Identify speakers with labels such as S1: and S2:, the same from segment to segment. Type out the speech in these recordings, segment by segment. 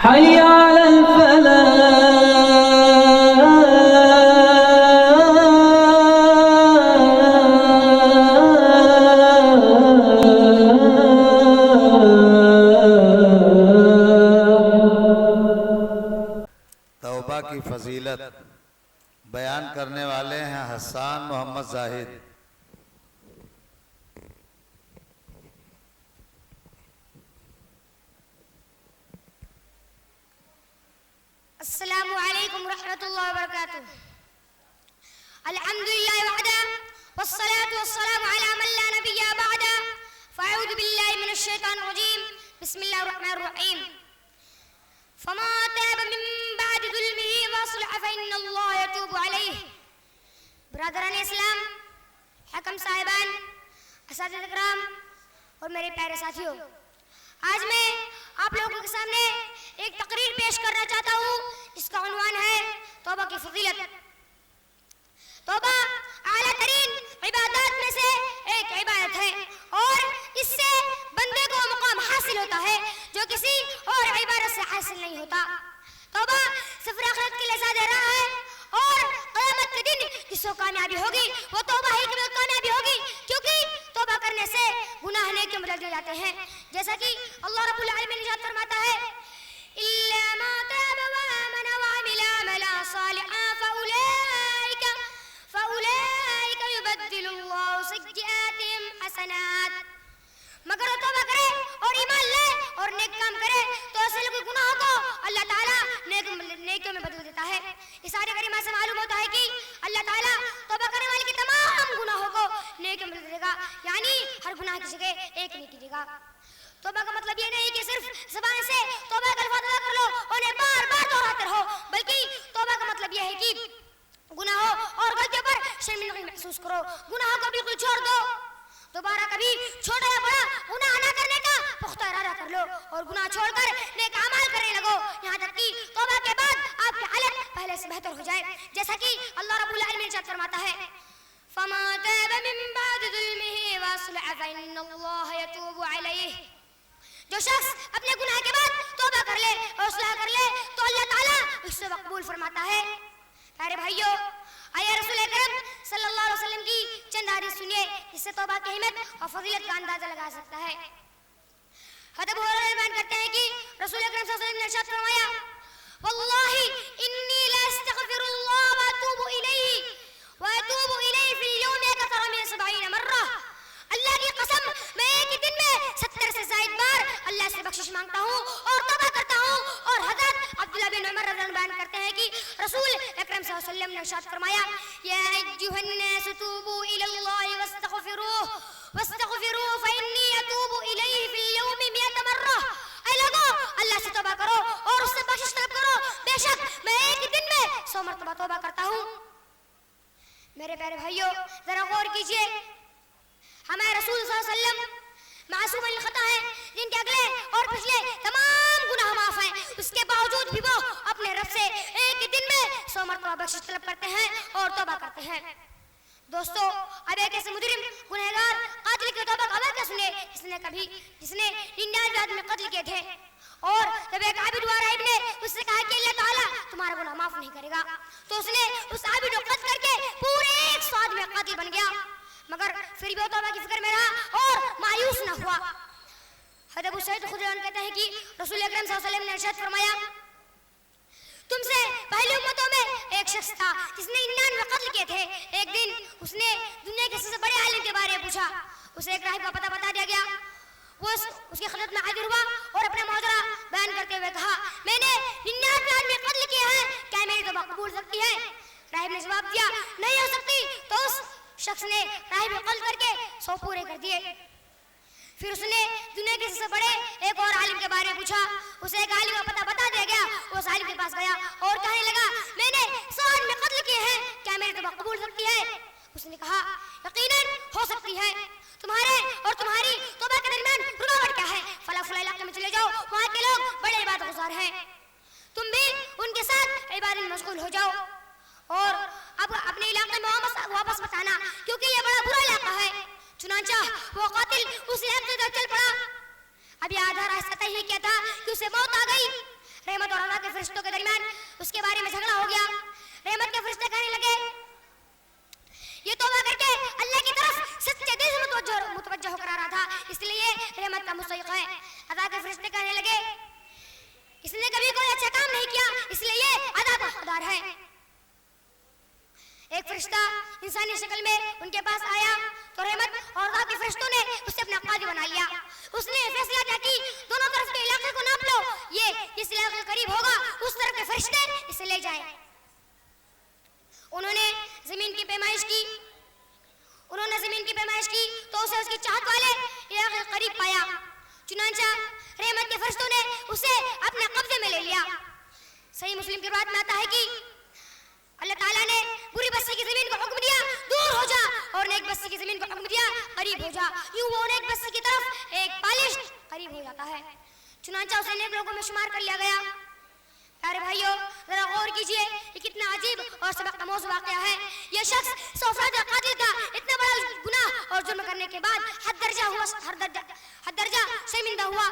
S1: حي على
S2: توبہ کی فضیلت بیان کرنے والے ہیں حسان محمد زاہد۔
S3: السلام علیکم ورحمۃ اللہ وبرکاتہ۔ الحمدللہ وحدہ والصلاة والسلام علی من لا نبی بعدہ، فاعوذ باللہ من الشیطان الرجیم، بسم اللہ الرحمن الرحیم۔ فما تاب من بعد ظلمہ واصلح فإن اللہ یتوب علیہ۔ برادران اسلام، حکم صاحبان، اساتذہ اکرام اور میرے پیارے ساتھیوں، آج میں آپ لوگوں کے سامنے ایک تقریر پیش کرنا چاہتا ہوں جس کا عنوان ہے توبہ کی فضیلت۔ توبہ اعلیٰ ترین عبادات میں سے ایک عبادت ہے اور اس سے بندے کو مقام حاصل ہوتا ہے جو کسی اور عبادت سے حاصل نہیں ہوتا۔ توبہ سفر آخرت کے لیے زیادہ راہ ہے اور قیامت کے دن جس کو کامیابی ہوگی وہ توبہ ہی کی کامیابی ہوگی، کیونکہ توبہ کرنے سے گناہ نیکی میں بدل جاتے ہیں، جیسا کہ اللہ رب العالمین ارشاد فرماتا ہے إِلَّا مَا تَابَ وَآمَنَ وَعَمِلَ عَمَلًا صَالِحًا فَأُولَئِكَ يُبَدِّلُ اللَّهُ سَيِّئَاتِهِمْ حَسَنَاتٍ۔ مگر وہ توبہ کرے اور ایمان لے اور نیک کام کرے تو ایسے لوگوں کے گناہوں کو اللہ تعالیٰ نیکیوں میں بدل دیتا ہے۔ اس آیت کریمہ سے معلوم ہوتا ہے کہ اللہ تعالیٰ توبہ کرنے والے کے تمام گناہوں کو نیکیوں میں بدل دے گا، یعنی ہر گناہ کی جگہ ایک نیکی دے گا۔ توبہ کا مطلب یہ نہیں کہ صرف زبان سے توبہ کا الفاظ ادا کر لو اور انہیں بار بار دہراتے رہو، بلکہ توبہ کا مطلب یہ ہے کہ گناہوں اور غلطیوں پر شرمندگی محسوس کرو، گناہوں کو بالکل چھوڑ دو، دوبارہ کبھی چھوٹا یا بڑا گناہ نہ کرنے کا پختہ ارادہ کر لو اور گناہ چھوڑ کر نیک اعمال کرنے لگو، یہاں تک کہ توبہ کے بعد آپ کی حالت پہلے سے بہتر ہو جائے، جیسا کہ اللہ رب العالمین ارشاد فرماتا ہے فَمَا تَابَ مِن بَعْدِ ظُلْمِهِ وَأَصْلَحَ فَإِنَّ اللَّهَ يَتُوبُ عَلَيْهِ۔ جو شخص اپنے گناہ کے بعد توبہ کر لے اور اصلاح کر لے تو اللہ تعالیٰ اس سے مقبول فرماتا ہے۔ پیارے بھائیو، آئیے رسول اکرم صلی اللہ علیہ وسلم کی چند حدیث سنیے جس سے توبہ کی اہمیت اور فضیلت کا اندازہ لگا سکتا ہے۔ حضرت ابو ہریرہ بیان کرتے ہیں کہ رسول اکرم صلی اللہ علیہ وسلم نے ارشاد فرمایا واللہ انی لا استغفر اللہ واتوب الیہ فی اليوم اکثر من 70 مرہ۔ اللہ کی قسم میں ایک ہی دن میں 70 سے زائد بار اللہ سے بخشش مانگتا ہوں اور توبہ کرتا ہوں۔ اور حضرت عبداللہ بن عمر رضی اللہ عنہ بیان کرتے ہیں کہ رسول اکرم صلی اللہ علیہ وسلم نے ارشاد فرمایا یا ایھا الناس توبوا الی اللہ واستغفروه فانی اتوب الیہ فی اليوم 100 مرہ۔ اے لوگو، اللہ سے توبہ کرو اور اس سے بخشش طلب کرو، بے شک میں ایک ہی دن میں 100 مرتبہ توبہ کرتا ہوں۔ میرے پیارے بھائیو، ذرا غور کیجئے، ہمارے رسول صلی اللہ علیہ وسلم معصوم الخطا ہیں، جن کے اگلے اور پچھلے تمام گناہ معاف ہیں، اس کے باوجود بھی وہ اپنے رب سے ایک ہی دن میں 100 مرتبہ بخشش طلب کرتے ہیں اور توبہ کرتے ہیں۔ دوستو، اب ایک ایسے مجرم گنہگار قاتل کی توبہ کا واقعہ سنیں جس نے 99 آدمی قتل کیے تھے، اور جب ایک عابد ہوا راہب نے اس سے کہا کہ اللہ تعالیٰ تمہارا گناہ معاف نہیں کرے گا، تو اس نے اس عابد کو قتل کر کے پورے 100 آدمی قاتل بن گیا، مگر پھر بھی وہ توبہ کی فکر میں رہا اور مایوس نہ ہوا۔ حضرت ابو سعید خدری کہتے ہیں کہ رسول اکرم صلی اللہ علیہ وسلم نے ارشاد فرمایا تم سے پہلی امتوں میں ایک شخص تھا جس نے 99 قتل کیے تھے۔ ایک دن اس نے دنیا کے سب سے بڑے عالم کے بارے میں پوچھا، اسے ایک راہب کا پتہ بتا دیا گیا، وہ اس کی خدمت میں حاضر ہوا اور اپنا معذرہ بیان کرتے ہوئے کہا میں نے 99 آدمی قتل کیے ہیں، کیا میری توبہ قبول ہو سکتی ہے؟ راہب نے جواب دیا نہیں ہو سکتی، تو اس شخص نے راہب کو قتل کر کے 100 پورے کر دیے۔ پھر اس نے دنیا کے سب سے بڑے ایک اور عالم کے بارے میں پوچھا، اسے ایک عالم کا پتہ بتا دیا گیا، وہ اس عالم کے پاس گیا اور کہنے لگا میں نے 100 آدمی قتل کیے ہیں، کیا میری توبہ قبول ہو سکتی ہے؟ اس نے کہا یقیناً ہو سکتی ہے، تمہارے اور تمہاری توبہ کے درمیان رکاوٹ کیا ہے؟ فلاں علاقے میں چلے جاؤ، وہاں کے لوگ بڑے عبادت گزار ہیں، تم بھی ان کے ساتھ عبادت میں مشغول ہو جاؤ اور اب اپنے علاقے میں واپس مت آنا کیونکہ یہ بڑا برا علاقہ ہے۔ چنانچہ وہ قاتل اس علاقے سے چل پڑا۔ اب یہ آدھا راستہ طے ہی کیا تھا کہ اسے موت آ گئی۔ رحمت اور عذاب کے فرشتوں کے درمیان اس کے بارے میں جھگڑا ہو گیا. رحمت کے فرشتے کہنے لگے یہ توبہ کر کے اللہ کی طرف سچے دل سے متوجہ ہو کر آ رہا تھا, اس لیے رحمت کا مستحق ہے. عذاب کے فرشتے کہنے لگے اس نے کبھی کوئی اچھا کام نہیں کیا, اس لیے یہ عذاب کا حقدار ہے. ایک فرشتہ انسانی شکل میں ان کے پاس آیا تو رحمت اور عذاب کے فرشتوں نے اسے اپنا قاضی بنا لیا. اس نے فیصلہ کیا کہ دونوں طرف کے علاقے کو ناپ لو, یہ جس علاقے کے قریب ہوگا اس طرف کے فرشتے اسے لے جائیں. انہوں نے زمین کی پیمائش کی تو اسے اس کی چاہت والے علاقے کے قریب پایا. چنانچہ رحمت کے فرشتوں نے اسے اپنے قبضے میں لے لیا. صحیح مسلم کی روایت میں آتا ہے کہ اللہ تعالیٰ نے بری بستی کی زمین کو حکم دیا دور ہو جا, اور نیک بستی کی زمین کو حکم دیا قریب ہو جا. یوں وہ نیک بستی کی طرف ایک پالش قریب ہو جاتا ہے. چنانچہ اسے نیک لوگوں میں شمار کر لیا گیا. پیارے بھائیو ذرا غور کیجئے, یہ کتنا عجیب اور سبق آموز واقعہ ہے. یہ شخص 100 افراد قاتل کا اتنا بڑا گناہ اور جرم کرنے کے بعد حد درجہ شرمندہ ہوا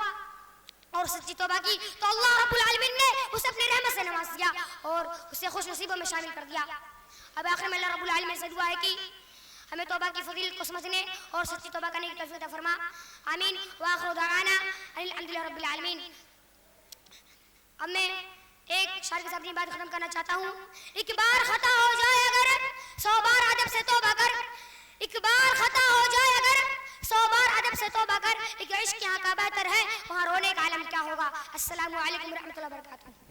S3: اور سچی توبہ کی تو اللہ رب العالمین نے اسے اپنے رحمت سے نواز دیا اور اسے خوش نصیبوں میں شامل کر دیا. اب آخر میں اللہ رب العالمین سے دعا ہے کہ ہمیں توبہ کی فضیلت کو سمجھنے اور سچی توبہ کرنے کی توفیق عطا فرما. آمین. وآخر دعوانا الحمدللہ رب العالمین. اب میں ایک شاعر کے ساتھ اپنی بات ختم کرنا چاہتا ہوں. ایک بار خطا ہو جائے اگر 100 بار ادب سے توبہ کر. ایک بار خطا ہو جائے اگر 100 بار ادب سے توبہ کر. ایک عشق یہاں کا بہتر ہے, وہاں رونے کا عالم کیا ہوگا. السلام علیکم ورحمۃ اللہ وبرکاتہ.